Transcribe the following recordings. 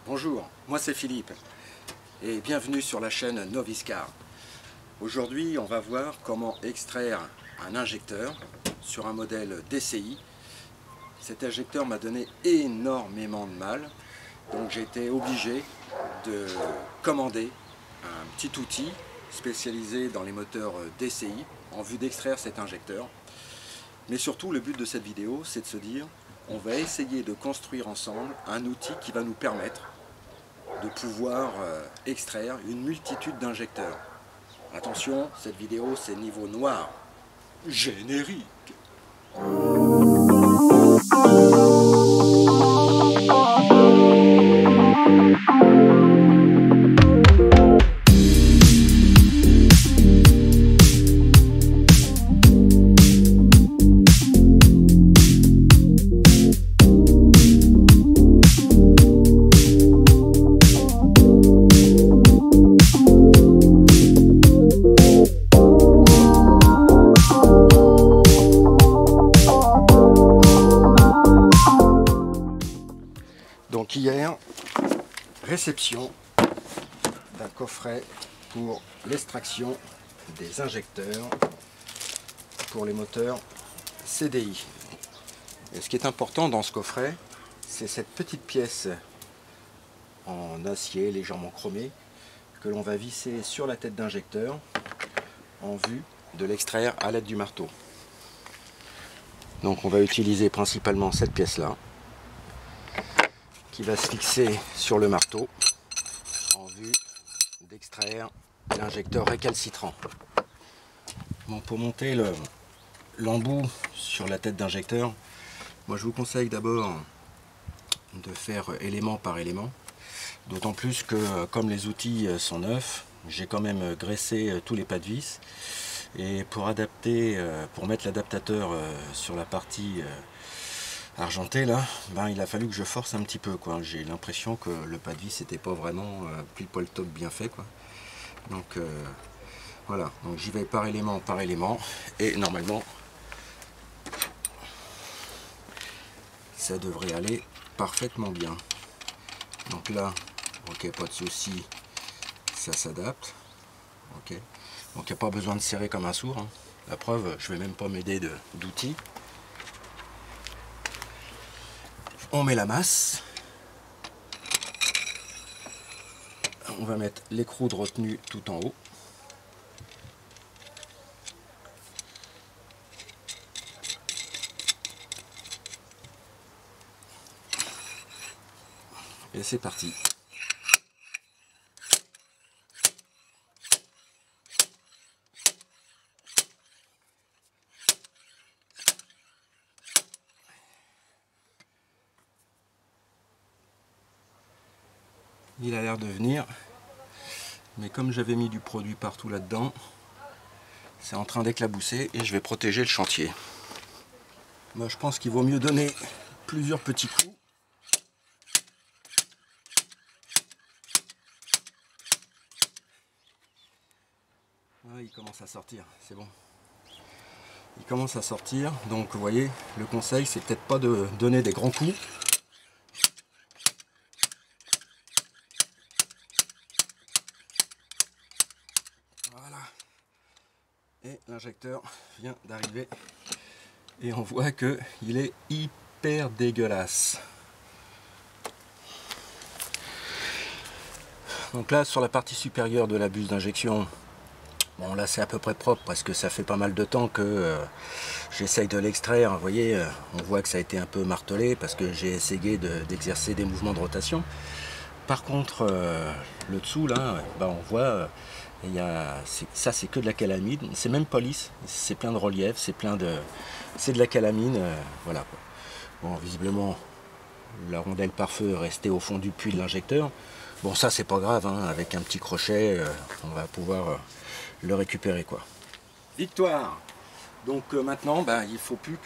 Bonjour, moi c'est Philippe et bienvenue sur la chaîne Novice-Car. Aujourd'hui on va voir comment extraire un injecteur sur un modèle DCI. Cet injecteur m'a donné énormément de mal, donc j'ai été obligé de commander un petit outil spécialisé dans les moteurs DCI en vue d'extraire cet injecteur. Mais surtout le but de cette vidéo c'est de se dire on va essayer de construire ensemble un outil qui va nous permettre de pouvoir extraire une multitude d'injecteurs. Attention, cette vidéo c'est niveau noir. Générique. Donc hier, réception d'un coffret pour l'extraction des injecteurs pour les moteurs CDI. Et ce qui est important dans ce coffret, c'est cette petite pièce en acier légèrement chromé que l'on va visser sur la tête d'injecteur en vue de l'extraire à l'aide du marteau. Donc on va utiliser principalement cette pièce-là, qui va se fixer sur le marteau en vue d'extraire l'injecteur récalcitrant. Bon, pour monter l'embout sur la tête d'injecteur, moi je vous conseille d'abord de faire élément par élément, d'autant plus que comme les outils sont neufs, j'ai quand même graissé tous les pas de vis, et pour mettre l'adaptateur sur la partie argenté là, il a fallu que je force un petit peu quoi. J'ai l'impression que le pas de vis n'était pas vraiment pile poil top bien fait quoi. Donc voilà, donc j'y vais par élément et normalement ça devrait aller parfaitement bien. Donc là, ok, pas de souci, ça s'adapte. Ok, donc il n'y a pas besoin de serrer comme un sourd, hein. La preuve, je vais même pas m'aider d'outils. On met la masse, on va mettre l'écrou de retenue tout en haut. Et c'est parti. Il a l'air de venir, mais comme j'avais mis du produit partout là-dedans, c'est en train d'éclabousser et je vais protéger le chantier. Moi, je pense qu'il vaut mieux donner plusieurs petits coups. Ah, il commence à sortir, c'est bon. Il commence à sortir, donc vous voyez, le conseil c'est peut-être pas de donner des grands coups. Voilà. Et l'injecteur vient d'arriver. Et on voit que il est hyper dégueulasse. Donc là, sur la partie supérieure de la buse d'injection, bon là c'est à peu près propre parce que ça fait pas mal de temps que j'essaye de l'extraire. Vous voyez, on voit que ça a été un peu martelé parce que j'ai essayé d'exercer des mouvements de rotation. Par contre, le dessous là, on voit, ça c'est que de la calamine, c'est même pas lisse, c'est plein de relief, c'est de la calamine, voilà quoi. Bon, visiblement la rondelle pare-feu est restée au fond du puits de l'injecteur. Bon, ça c'est pas grave, hein, avec un petit crochet, on va pouvoir le récupérer quoi. Victoire. Donc maintenant, il faut plus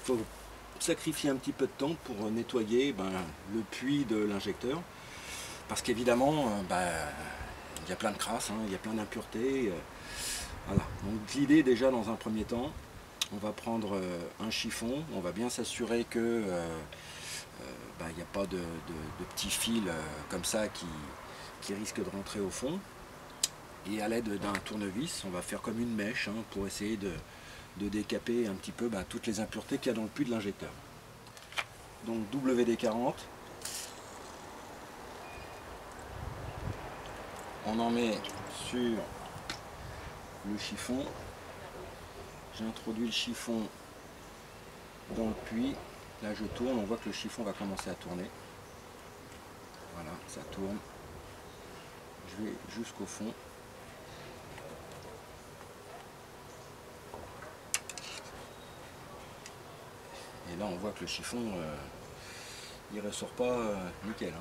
faut sacrifier un petit peu de temps pour nettoyer le puits de l'injecteur, parce qu'évidemment il y a plein de crasse, hein, il y a plein d'impuretés, voilà. Donc l'idée déjà dans un premier temps, on va prendre un chiffon, on va bien s'assurer que il n'y a pas de petits fils comme ça qui risquent de rentrer au fond. Et à l'aide d'un tournevis, on va faire comme une mèche pour essayer de décaper un petit peu toutes les impuretés qu'il y a dans le puits de l'injecteur. Donc WD-40, on en met sur le chiffon. J'introduis le chiffon dans le puits. Là je tourne, on voit que le chiffon va commencer à tourner. Voilà, ça tourne. Je vais jusqu'au fond. Et là on voit que le chiffon il ressort pas nickel.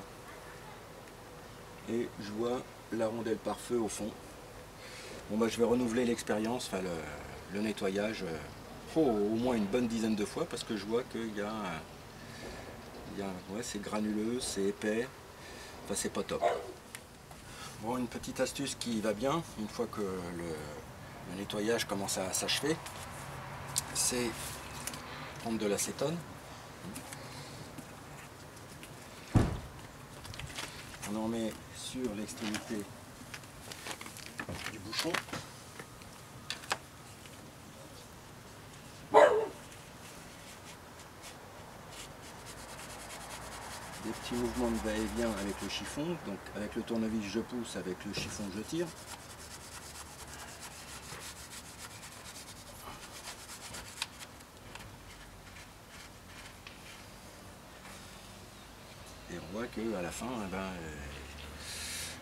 Et je vois la rondelle par feu au fond. Bon je vais renouveler l'expérience, enfin le nettoyage au moins une bonne dizaine de fois, parce que je vois qu'il y a, ouais, c'est granuleux, c'est épais, enfin c'est pas top. Bon, une petite astuce qui va bien une fois que le nettoyage commence à s'achever, c'est prendre de l'acétone. On en met sur l'extrémité du bouchon. Des petits mouvements de va-et-vient avec le chiffon. Donc avec le tournevis je pousse, avec le chiffon je tire. Et on voit qu'à la fin,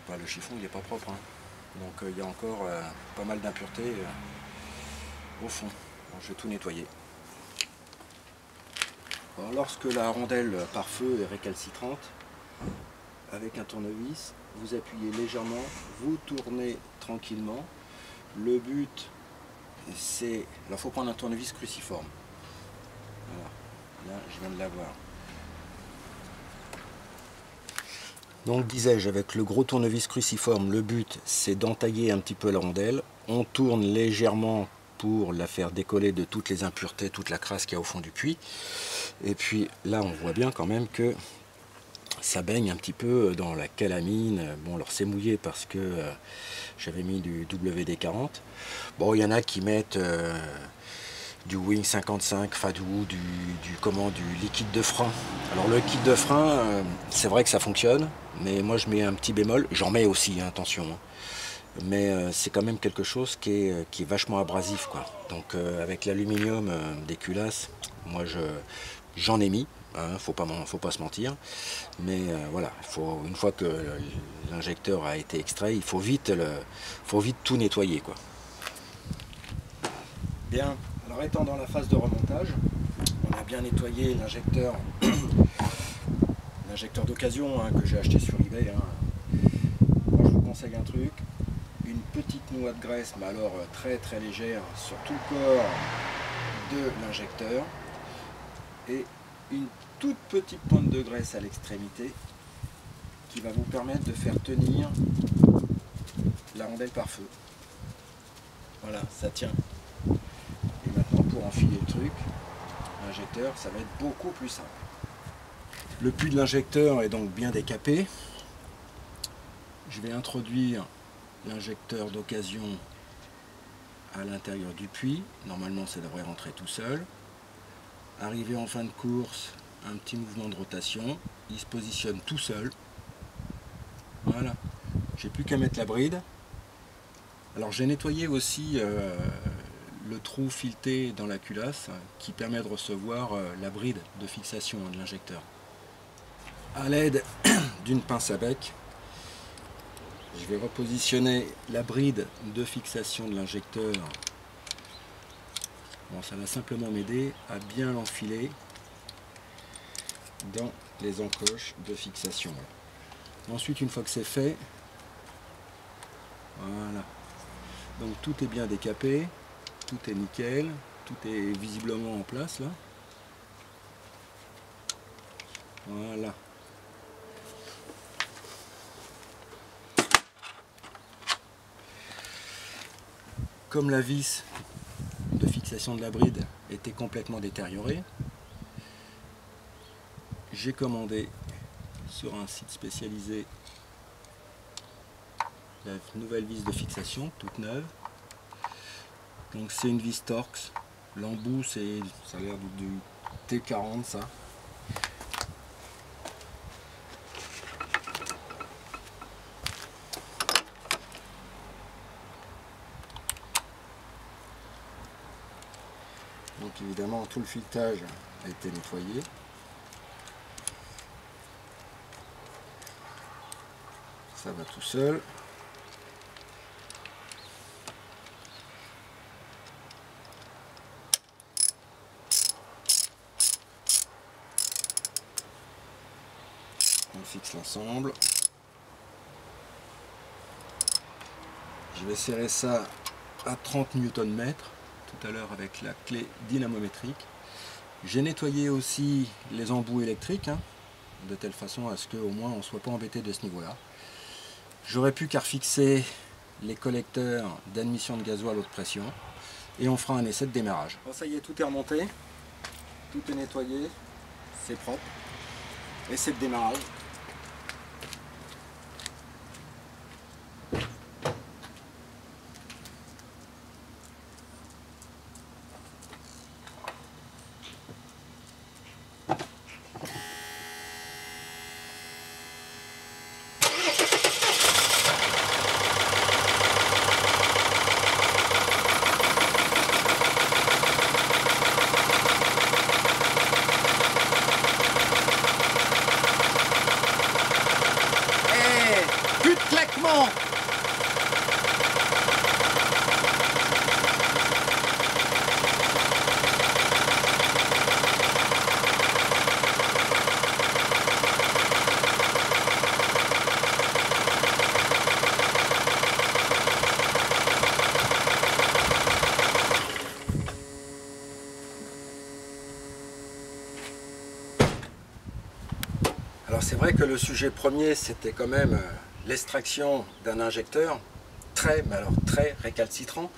le chiffon il n'est pas propre. Donc il y a encore pas mal d'impuretés au fond. Alors, je vais tout nettoyer. Alors, lorsque la rondelle par feu est récalcitrante, avec un tournevis, vous appuyez légèrement, vous tournez tranquillement. Le but, c'est... Alors il faut prendre un tournevis cruciforme. Voilà. Là, je viens de l'avoir. Donc disais-je, avec le gros tournevis cruciforme, le but c'est d'entailler un petit peu la rondelle. On tourne légèrement pour la faire décoller de toutes les impuretés, toute la crasse qu'il y a au fond du puits. Et puis là on voit bien quand même que ça baigne un petit peu dans la calamine. Bon, alors c'est mouillé parce que j'avais mis du WD-40. Bon, il y en a qui mettent du Wing 55, enfin du liquide de frein. Alors le liquide de frein, c'est vrai que ça fonctionne, mais moi je mets un petit bémol. J'en mets aussi, attention. Mais c'est quand même quelque chose qui est vachement abrasif, quoi. Donc avec l'aluminium des culasses, moi j'en ai mis. Faut pas se mentir, mais voilà, une fois que l'injecteur a été extrait, il faut vite tout nettoyer, quoi. Bien, alors étant dans la phase de remontage, on a bien nettoyé l'injecteur d'occasion que j'ai acheté sur eBay. Moi je vous conseille un truc, une petite noix de graisse, mais alors très très légère, sur tout le corps de l'injecteur, et une toute petite pointe de graisse à l'extrémité qui va vous permettre de faire tenir la rondelle par feu. Voilà, ça tient. Et maintenant, pour enfiler le truc, l'injecteur, ça va être beaucoup plus simple. Le puits de l'injecteur est donc bien décapé. Je vais introduire l'injecteur d'occasion à l'intérieur du puits. Normalement, ça devrait rentrer tout seul. Arrivé en fin de course, un petit mouvement de rotation, il se positionne tout seul. Voilà, j'ai plus qu'à mettre la bride. Alors j'ai nettoyé aussi le trou fileté dans la culasse qui permet de recevoir la bride de fixation de l'injecteur. À l'aide d'une pince à bec, je vais repositionner la bride de fixation de l'injecteur. Bon, ça va simplement m'aider à bien l'enfiler dans les encoches de fixation. Ensuite, une fois que c'est fait, voilà. Donc tout est bien décapé, tout est nickel, tout est visiblement en place là. Voilà. Comme la vis de fixation de la bride était complètement détériorée, j'ai commandé sur un site spécialisé la nouvelle vis de fixation, toute neuve. Donc c'est une vis Torx. L'embout, ça a l'air du T40 ça. Donc évidemment tout le filetage a été nettoyé. Ça va tout seul. On fixe l'ensemble. Je vais serrer ça à 30 Nm tout à l'heure avec la clé dynamométrique. J'ai nettoyé aussi les embouts électriques, de telle façon à ce qu'au moins on ne soit pas embêté de ce niveau-là. J'aurais pu fixer les collecteurs d'admission de gasoil haute pression et on fera un essai de démarrage. Bon, ça y est, tout est remonté, tout est nettoyé, c'est propre. Essai de démarrage. Plus de claquement. Alors c'est vrai que le sujet premier c'était quand même l'extraction d'un injecteur mais alors très récalcitrant,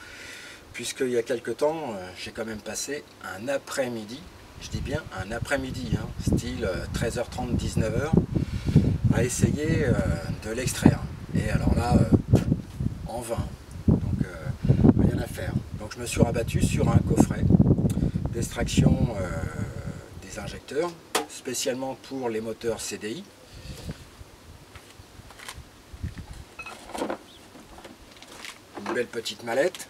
puisqu'il y a quelque temps j'ai quand même passé un après-midi, je dis bien un après-midi, style 13h30, 19h, à essayer de l'extraire. Et alors là, en vain, donc rien à faire. Donc je me suis rabattu sur un coffret d'extraction des injecteurs, spécialement pour les moteurs CDI. Une belle petite mallette,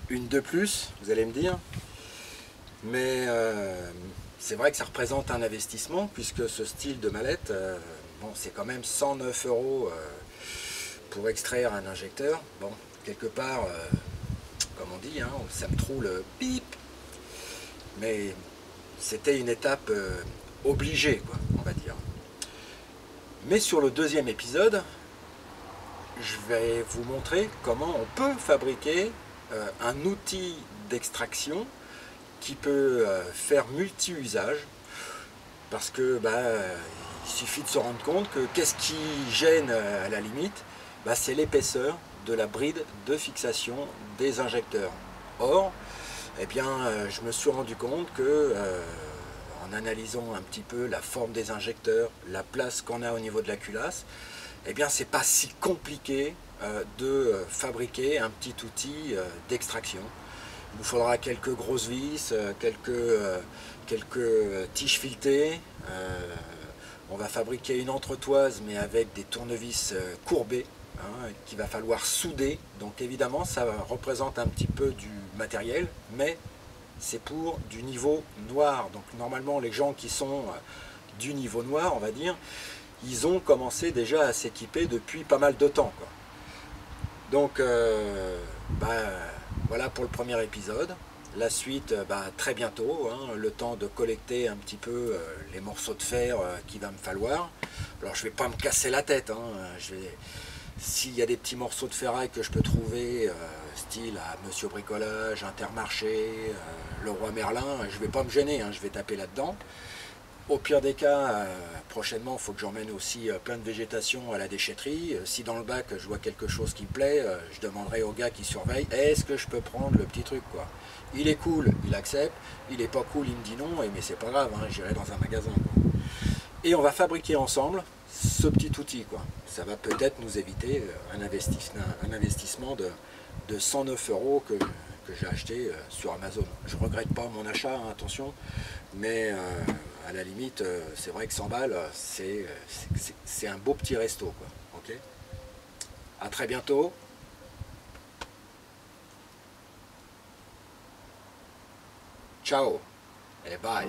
une de plus, vous allez me dire, mais c'est vrai que ça représente un investissement, puisque ce style de mallette, bon, c'est quand même 109 € pour extraire un injecteur. Bon, quelque part, comme on dit, ça me trouve le bip, mais c'était une étape obligée, quoi, on va dire. Mais sur le deuxième épisode, je vais vous montrer comment on peut fabriquer un outil d'extraction qui peut faire multi-usage, parce que il suffit de se rendre compte que qu'est-ce qui gêne à la limite, c'est l'épaisseur de la bride de fixation des injecteurs. Or, eh bien, je me suis rendu compte que en analysant un petit peu la forme des injecteurs, la place qu'on a au niveau de la culasse, eh bien c'est pas si compliqué de fabriquer un petit outil d'extraction. Il nous faudra quelques grosses vis, quelques tiges filetées. On va fabriquer une entretoise, mais avec des tournevis courbés, qu'il va falloir souder. Donc évidemment ça représente un petit peu du matériel, mais c'est pour du niveau noir. Donc normalement les gens qui sont du niveau noir, on va dire, ils ont commencé déjà à s'équiper depuis pas mal de temps, quoi. Donc voilà pour le premier épisode. La suite très bientôt, le temps de collecter un petit peu les morceaux de fer qu'il va me falloir. Alors je vais pas me casser la tête, s'il y a des petits morceaux de ferraille que je peux trouver, style à Monsieur Bricolage, Intermarché, Leroy Merlin, je vais pas me gêner, je vais taper là-dedans. Au pire des cas, prochainement, il faut que j'emmène aussi plein de végétation à la déchetterie. Si dans le bac, je vois quelque chose qui me plaît, je demanderai au gars qui surveille, est-ce que je peux prendre le petit truc, quoi. Il est cool, il accepte. Il est pas cool, il me dit non, mais c'est pas grave, j'irai dans un magasin, quoi. Et on va fabriquer ensemble ce petit outil, quoi. Ça va peut-être nous éviter un investissement de 109 € que j'ai acheté sur Amazon. Je regrette pas mon achat, hein, attention, mais à la limite, c'est vrai que 100 balles, c'est un beau petit resto, quoi. Ok. À très bientôt. Ciao et bye.